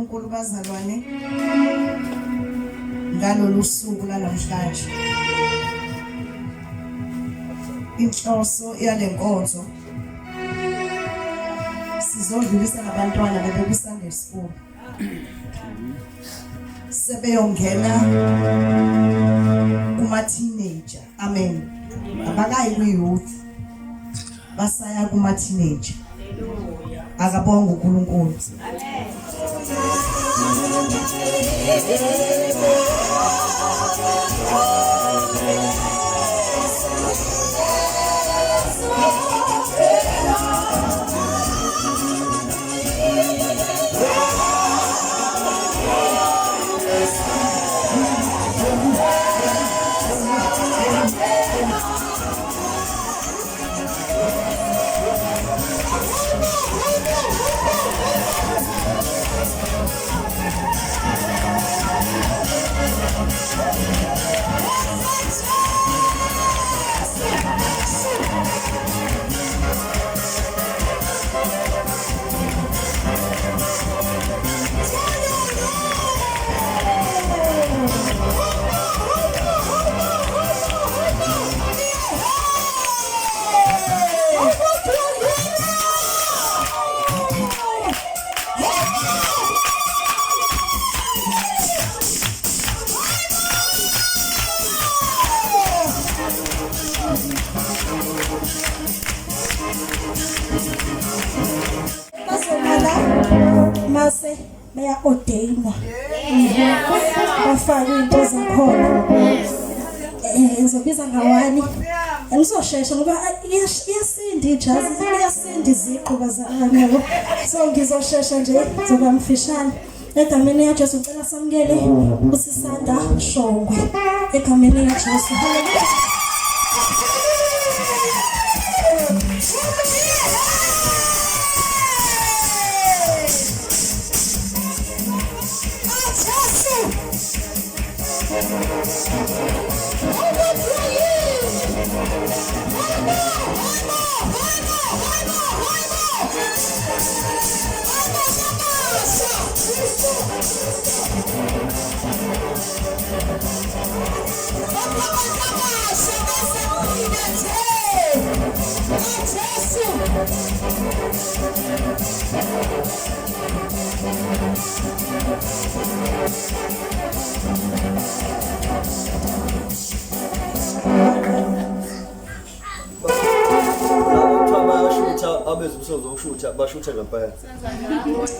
uNkulunkulu bazalwane ngalolu suku lanamhlanje. Inhloso yalenkonzo sizodlulisa abantwana bebeku Sunday school. Sebeyongena kuma teenager. Amen. Abakayi ku youth. Basaya kuma teenager. Akabonga uNkulunkulu. Mase baya ordainwa bafaka into zakhona ngizobiza ngawani angizoshesha ngoba iyasindi ijazi iyasindi iziqhu bazalwane yabo so ngizoshesha nje ngizoba mfishane egameni laJesu ucela samukele uSisanda Shongwe egameni laJesu. Abezomshutha bashutha ngempela.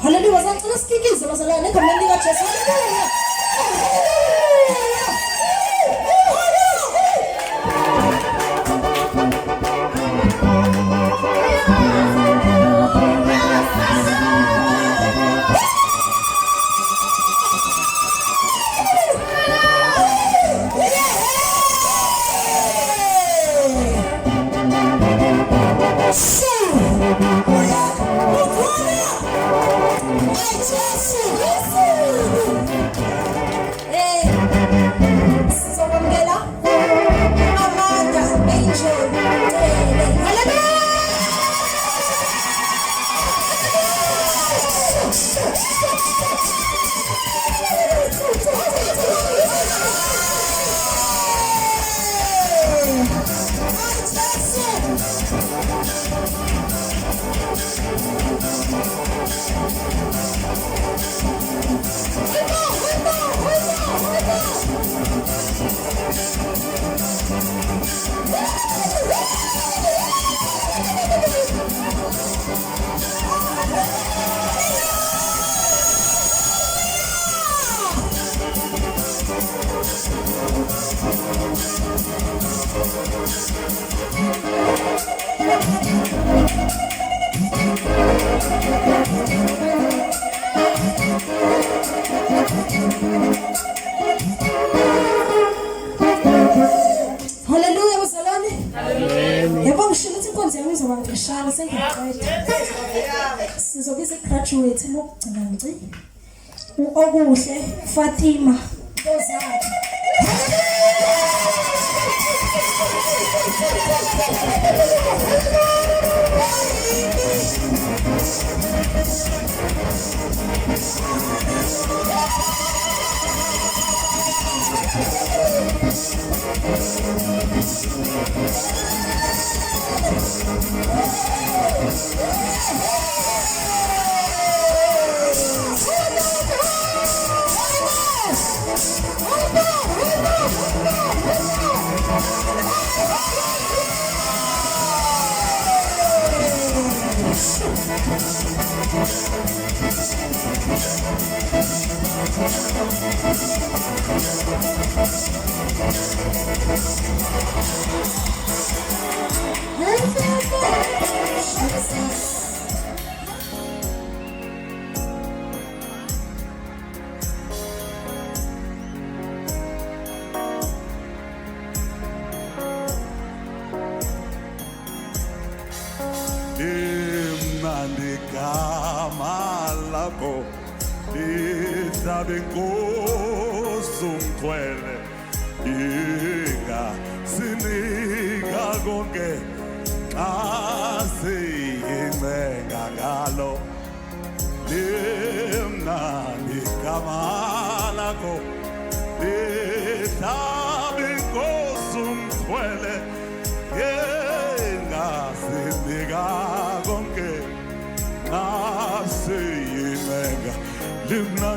Haleluya, sicela sikikize bazalwane egameni likaJesu. Haleluya bazalwane. Yebo ngisho ukuthi inkonzo yami izoba ngishaya sengiqeda. Sizobiza igraduate lokugcina ngci. Okuhle Fatima Ozakhe. Malako Ihlabe Nkosi umthwele inga sinika konke xa siyincenga ngalo limnandi igama lakho ihlabe Nkosi umthwele inga sinika konke Nasi yenga limna